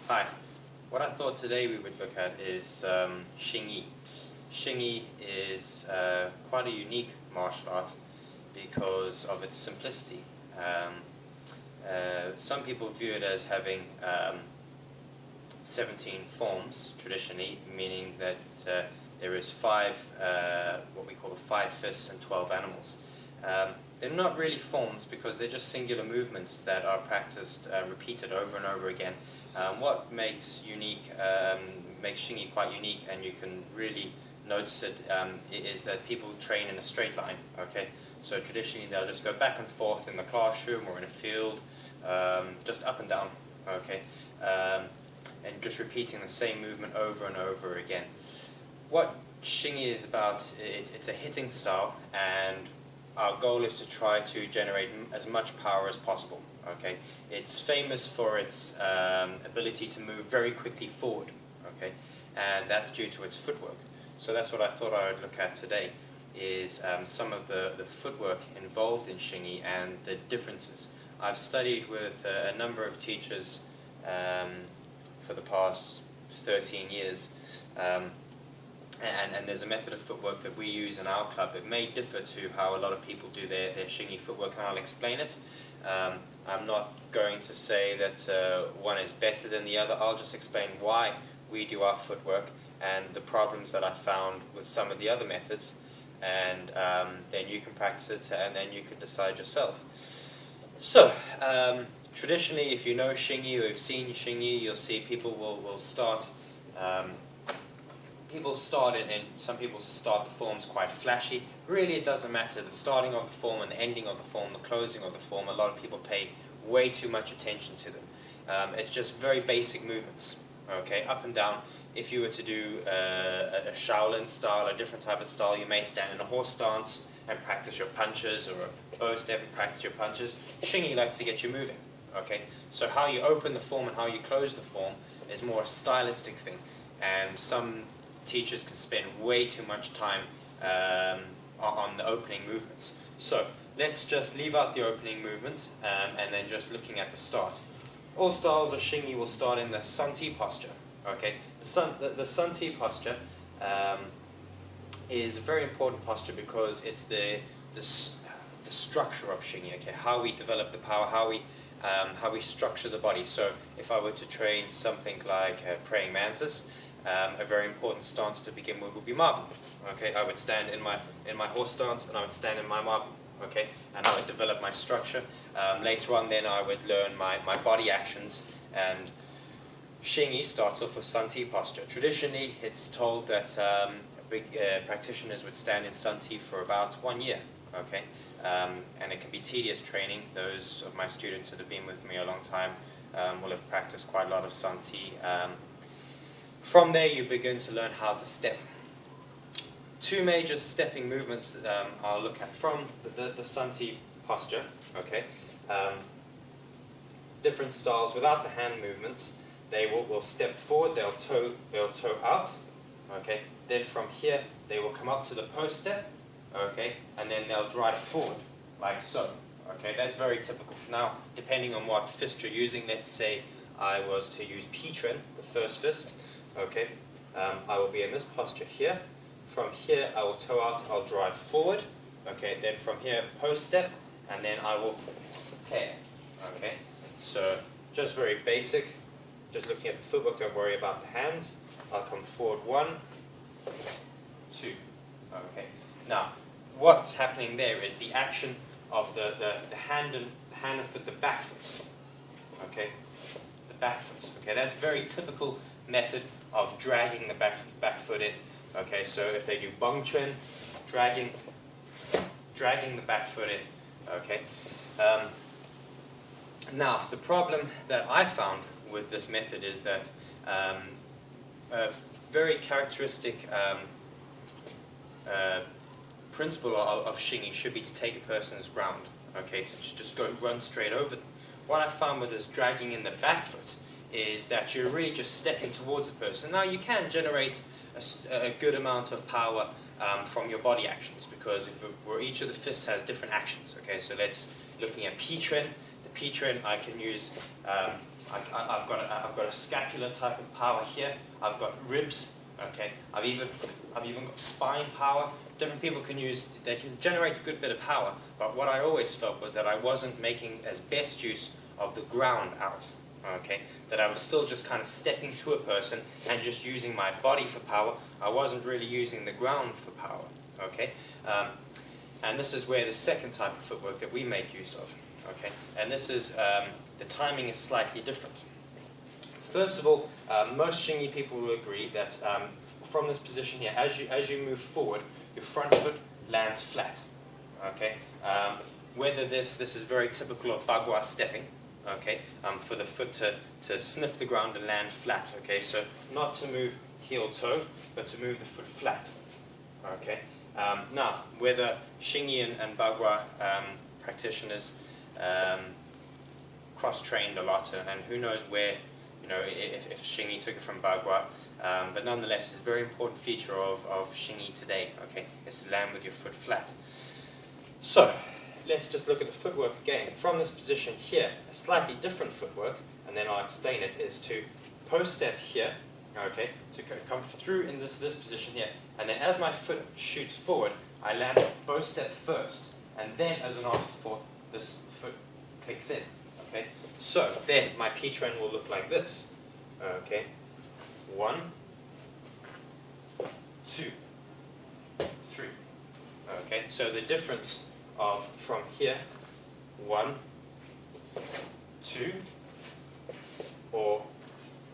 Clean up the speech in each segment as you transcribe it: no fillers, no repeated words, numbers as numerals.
Hi. What I thought today we would look at is Xingyi. Xingyi is quite a unique martial art because of its simplicity. Some people view it as having 17 forms traditionally, meaning that there is what we call the 5 fists and 12 animals. They're not really forms because they're just singular movements that are practiced, repeated over and over again. What makes Xingyi quite unique, and you can really notice it, is that people train in a straight line. Okay, so traditionally they'll just go back and forth in the classroom or in a field, just up and down. Okay, and just repeating the same movement over and over again. What Xingyi is about, it's a hitting style, and our goal is to try to generate as much power as possible. Okay, it's famous for its ability to move very quickly forward. Okay, and that's due to its footwork. So that's what I thought I would look at today, is some of the footwork involved in Xingyi and the differences. I've studied with a number of teachers for the past 13 years. And there's a method of footwork that we use in our club. It may differ to how a lot of people do their Xingyi footwork, and I'll explain it. I'm not going to say that one is better than the other. I'll just explain why we do our footwork and the problems that I found with some of the other methods, and then you can practice it and then you can decide yourself. So, traditionally, if you know Xingyi or you've seen Xingyi, you'll see people will start. Some people start the forms quite flashy. Really, it doesn't matter. The starting of the form and the ending of the form, the closing of the form, a lot of people pay way too much attention to them. It's just very basic movements, okay, up and down. If you were to do a Shaolin style, a different type of style, you may stand in a horse stance and practice your punches, or a bow step and practice your punches. Xingyi likes to get you moving, okay? So how you open the form and how you close the form is more a stylistic thing, and some teachers can spend way too much time on the opening movements. So let's just leave out the opening movement and then just looking at the start. All styles of Xingyi will start in the shanxi posture. Okay, the shanxi posture is a very important posture because it's the structure of Xingyi. Okay, how we develop the power, how we structure the body. So if I were to train something like praying mantis, a very important stance to begin with would be marble. Okay, I would stand in my horse stance, and I would stand in my marble. Okay, and I would develop my structure. Later on, then I would learn my body actions, and Xingyi starts off with shanxi posture. Traditionally, it's told that practitioners would stand in shanxi for about 1 year. Okay, and it can be tedious training. Those of my students that have been with me a long time will have practiced quite a lot of shanxi. From there, you begin to learn how to step. 2 major stepping movements that I'll look at from the shanxi posture. Okay, different styles without the hand movements. They will step forward. They'll toe out. Okay. Then from here, they will come up to the post step. Okay, and then they'll drive forward like so. Okay, that's very typical. Now, depending on what fist you're using, let's say I was to use Pitren, the first fist. Okay, I will be in this posture here. From here, I will toe out, I'll drive forward. Okay, then from here, post step, and then I will tear. Okay, so just very basic. Just looking at the footwork, don't worry about the hands. I'll come forward 1, 2. Okay, now what's happening there is the action of the hand and foot, the back foot. Okay, the back foot. Okay, that's very typical method of dragging the back foot in. Okay, so if they do bong chun, dragging the back foot in. Okay. Now the problem that I found with this method is that a very characteristic principle of Xingyi should be to take a person's ground. Okay, to just run straight over them. What I found with this dragging in the back foot is that you're really just stepping towards the person. Now you can generate a good amount of power from your body actions, because where each of the fists has different actions. Okay, so looking at Pitren. The Pitren I can use I've got a scapular type of power here. I've got ribs. Okay, I've even got spine power. Different people they can generate a good bit of power, but what I always felt was that I wasn't making as best use of the ground out. Okay, that I was still just kind of stepping to a person and just using my body for power. I wasn't really using the ground for power. Okay, and this is where the second type of footwork that we make use of. Okay, and this is the timing is slightly different. First of all, most Xingyi people will agree that from this position here, as you move forward, your front foot lands flat. Okay, whether this is very typical of bagua stepping. Okay, for the foot to sniff the ground and land flat. Okay, so not to move heel toe, but to move the foot flat. Okay, now whether Xingyi and bagua practitioners cross-trained a lot, and who knows where, if Xingyi took it from bagua, but nonetheless, it's a very important feature of Xingyi today. Okay, is to land with your foot flat. So let's just look at the footwork again. From this position here, a slightly different footwork, and then I'll explain it, is to post step here, okay, to come through in this position here, and then as my foot shoots forward, I land post step first, and then as an afterthought, this foot clicks in, okay. So then my P trend will look like this, okay. 1, 2, 3, okay. So the difference of from here, 1, 2, or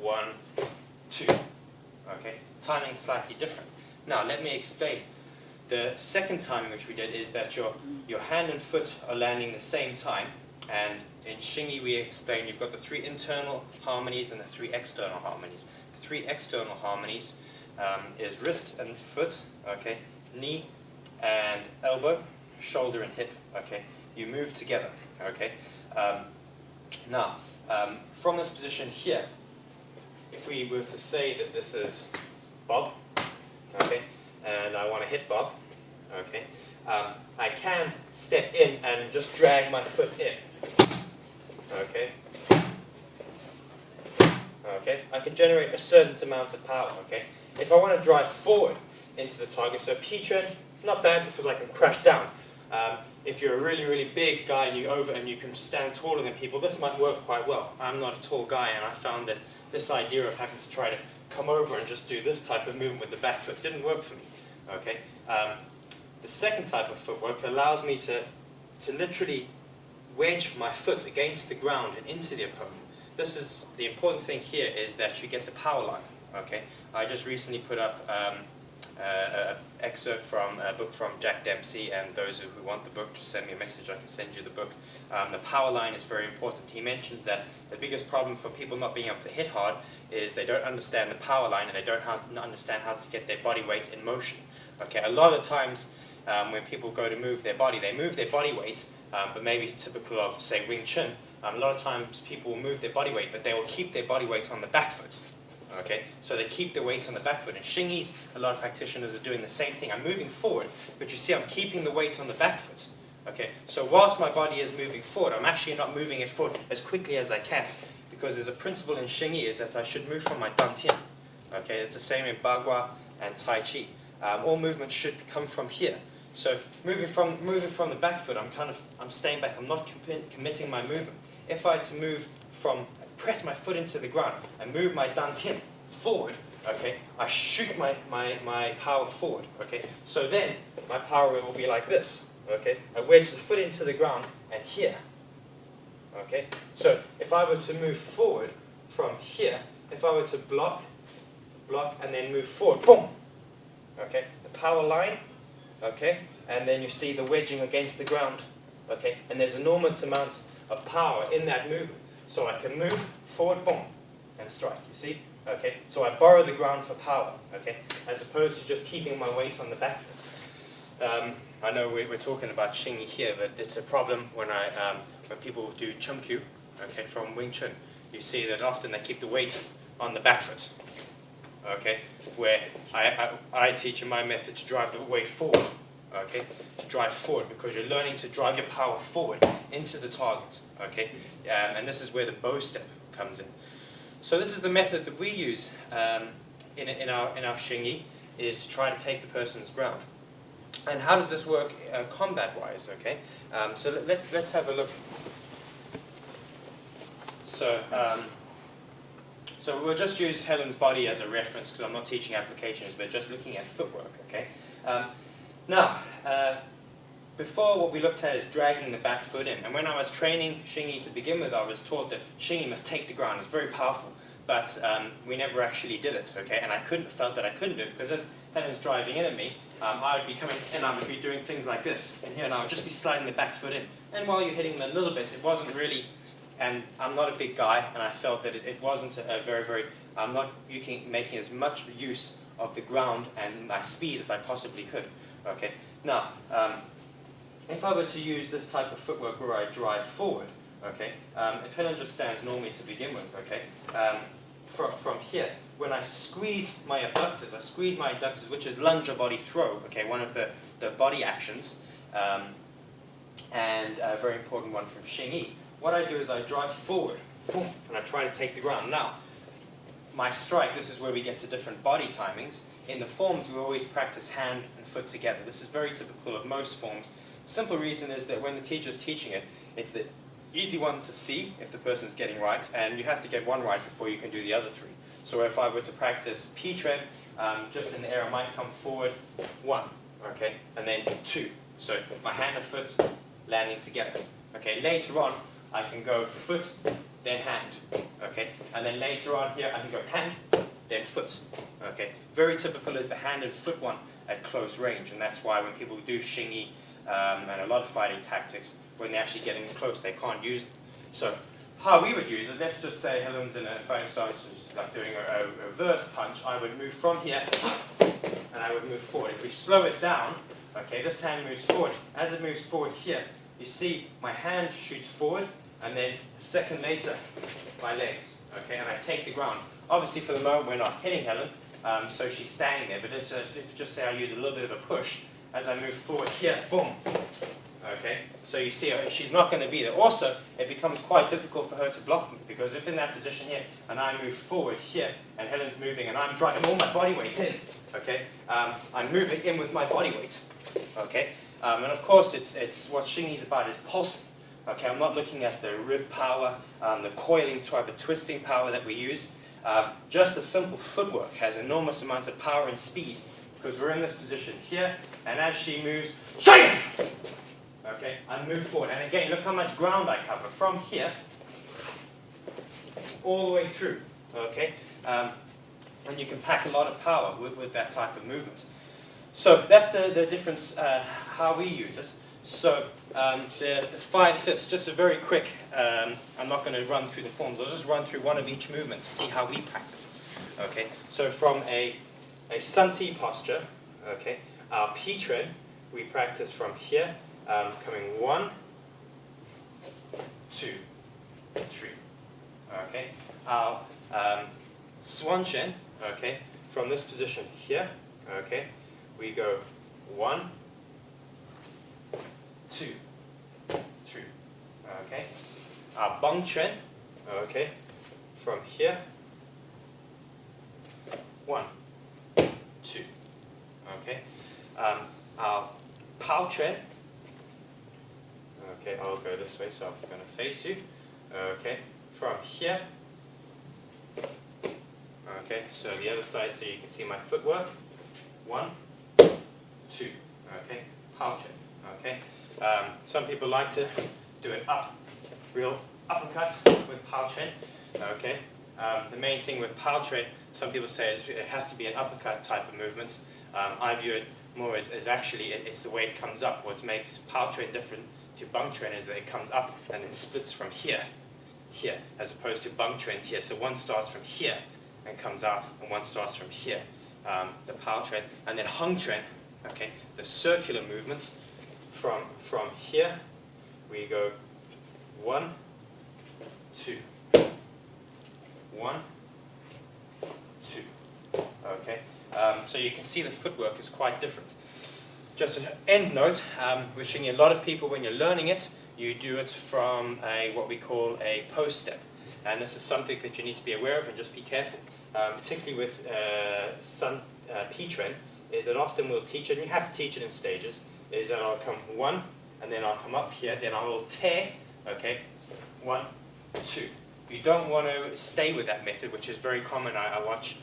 1, 2. Okay, timing is slightly different. Now let me explain. The second timing which we did is that your hand and foot are landing the same time, and in Xingyi we explain you've got the 3 internal harmonies and the 3 external harmonies. The 3 external harmonies is wrist and foot, okay, knee and elbow, shoulder and hip, okay, you move together, okay. Now, from this position here, if we were to say that this is bob, okay, and I want to hit bob, okay, I can step in and just drag my foot in, okay, okay, I can generate a certain amount of power, okay. If I want to drive forward into the target, so P trend, not bad because I can crash down. If you're a really, really big guy and you can stand taller than people, this might work quite well. I'm not a tall guy, and I found that this idea of having to try to come over and just do this type of movement with the back foot didn't work for me. Okay. The second type of footwork allows me to literally wedge my foot against the ground and into the opponent. This is the important thing here, is that you get the power line. Okay. I just recently put up an excerpt from a book from Jack Dempsey, and those who want the book, just send me a message, I can send you the book. The power line is very important. He mentions that the biggest problem for people not being able to hit hard is they don't understand the power line, and they don't understand how to get their body weight in motion. Okay, a lot of times when people go to move their body, they move their body weight, but maybe typical of, say, Wing Chun, a lot of times people will move their body weight, but they will keep their body weight on the back foot. Okay, so they keep the weight on the back foot. In Xingyi, a lot of practitioners are doing the same thing. I'm moving forward, but you see I'm keeping the weight on the back foot. Okay, so whilst my body is moving forward, I'm actually not moving it forward as quickly as I can, because there's a principle in Xingyi is that I should move from my dantian. Okay, it's the same in bagua and tai chi. All movements should come from here. So moving from the back foot, I'm staying back. I'm not committing my movement. If I had to press my foot into the ground and move my dantian forward, okay, I shoot my power forward, okay. So then my power will be like this, okay. I wedge the foot into the ground and here, okay. So if I were to move forward from here, if I were to block, and then move forward, boom, okay, the power line, okay, and then you see the wedging against the ground, okay, and there's enormous amounts of power in that movement. So I can move forward, boom, and strike, you see? Okay, so I borrow the ground for power, okay, as opposed to just keeping my weight on the back foot. I know we're talking about Xingyi here, but it's a problem when people do chumkyu, okay, from Wing Chun. You see that often they keep the weight on the back foot, okay, where I teach in my method to drive the weight forward, okay, to drive forward, because you're learning to drive your power forward into the target, okay, and this is where the bow step comes in. So this is the method that we use in our xingyi, is to try to take the person's ground. And how does this work combat-wise? Okay, so let's have a look. So so we'll just use Helen's body as a reference because I'm not teaching applications, but just looking at footwork. Okay. Now, before, what we looked at is dragging the back foot in. And when I was training Xingyi to begin with, I was taught that Xingyi must take the ground. It's very powerful. But we never actually did it, okay? And I felt that I couldn't do it because as Helen's driving in at me, I would be coming and I would be doing things like this. And here, and I would just be sliding the back foot in. And while you're hitting them a little bit, it wasn't really, and I'm not a big guy, and I felt that it wasn't a very, I'm not making as much use of the ground and my speed as I possibly could, okay? Now, if I were to use this type of footwork where I drive forward, okay, if Helen just stands normally to begin with, okay, from here, when I squeeze my abductors, which is lunge or body throw, okay, one of the body actions, and a very important one from Xingyi. What I do is I drive forward, boom, and I try to take the ground. Now, my strike, this is where we get to different body timings. In the forms, we always practice hand and foot together. This is very typical of most forms. Simple reason is that when the teacher's teaching it, it's the easy one to see if the person's getting right, and you have to get one right before you can do the other three. So if I were to practice P-tread, just in the air, I might come forward, 1, okay, and then 2. So my hand and foot landing together. Okay, later on, I can go foot, then hand, okay, and then later on here, I can go hand, then foot, okay. Very typical is the hand and foot one at close range, and that's why when people do Xingyi, and a lot of fighting tactics, when they're actually getting close, they can't use them. So how we would use it, let's just say Helen's in a fighting stance, like doing a reverse punch. I would move from here, and I would move forward. If we slow it down, okay, this hand moves forward. As it moves forward here, you see my hand shoots forward, and then a second later, my legs, okay, and I take the ground. Obviously, for the moment, we're not hitting Helen, so she's standing there, but if just say I use a little bit of a push, as I move forward here, boom. Okay, so you see she's not going to be there. Also, it becomes quite difficult for her to block me, because if in that position here, and I move forward here, and Helen's moving, and I'm driving all my body weight in, okay, I'm moving in with my body weight, okay, and of course it's what Xingyi is about is pulsing. Okay, I'm not looking at the rib power, the coiling type of twisting power that we use. Just the simple footwork has enormous amounts of power and speed, because we're in this position here, and as she moves, shing! Okay, I move forward, and again, look how much ground I cover from here all the way through. Okay, and you can pack a lot of power with that type of movement. So that's the difference how we use it. So the 5 fists, just a very quick. I'm not going to run through the forms. I'll just run through one of each movement to see how we practice it. Okay, so from a shanxi posture, okay, our P tread, we practice from here, coming 1, 2, 3. Okay, our swan chen, okay, from this position here, okay, we go 1, 2, 3. Okay, our bung chen, okay, from here, 1, 2. Okay, our pow chen. Okay, I'll go this way, so I'm going to face you. Okay, from here. Okay, so the other side, so you can see my footwork. 1, 2. Okay, pow chen. Okay, some people like to do it up, real uppercut with pow chen. Okay, the main thing with pow chen, some people say it has to be an uppercut type of movement. I view it more as actually it's the way it comes up. What makes pow chen different to bung chen is that it comes up and then splits from here, as opposed to bung chen here. So one starts from here and comes out, and one starts from here, the pow chen, and then hung chen. Okay, the circular movement from here. We go 1, 2, 1, 2. Okay, so you can see the footwork is quite different. Just an end note, with Xingyi, a lot of people, when you're learning it, you do it from what we call a post step. and this is something that you need to be aware of and just be careful, particularly with some P-trend, is that often we'll teach it, and you have to teach it in stages, is that I'll come 1, and then I'll come up here, then I will tear, okay, 1, 2. You don't want to stay with that method, which is very common. I watch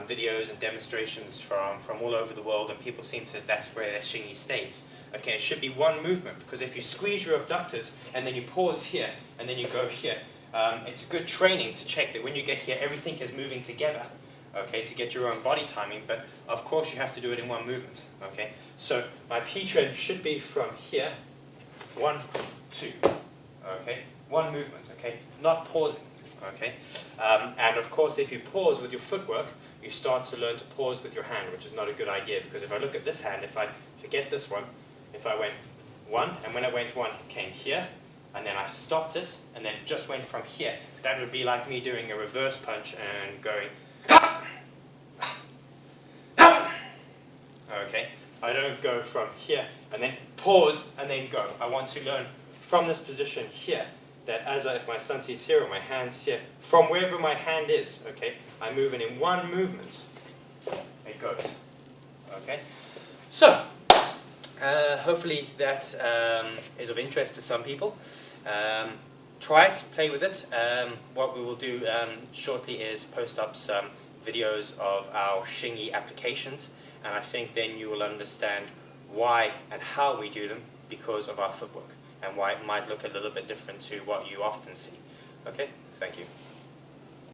videos and demonstrations from all over the world, and people seem to, that's where their xingyi stays. Okay, it should be one movement, because if you squeeze your abductors and then you pause here and then you go here, it's good training to check that when you get here, everything is moving together, okay, to get your own body timing, but of course you have to do it in one movement, okay. So my P trend should be from here, 1, 2, okay, one movement, okay, not pausing, okay. And of course, if you pause with your footwork, you start to learn to pause with your hand, which is not a good idea, because if I look at this hand, if I forget this one, if I went 1, and when I went 1, it came here, and then I stopped it, and then it just went from here. That would be like me doing a reverse punch and going, okay. I don't go from here, and then pause, and then go. I want to learn from this position here, that if my shanxi's here, or my hand's here, from wherever my hand is, okay, I move, and in one movement, it goes, okay. So, hopefully that is of interest to some people. Try it, play with it. What we will do shortly is post up some videos of our Xingyi applications, and I think then you will understand why and how we do them because of our footwork, and why it might look a little bit different to what you often see. Okay, thank you.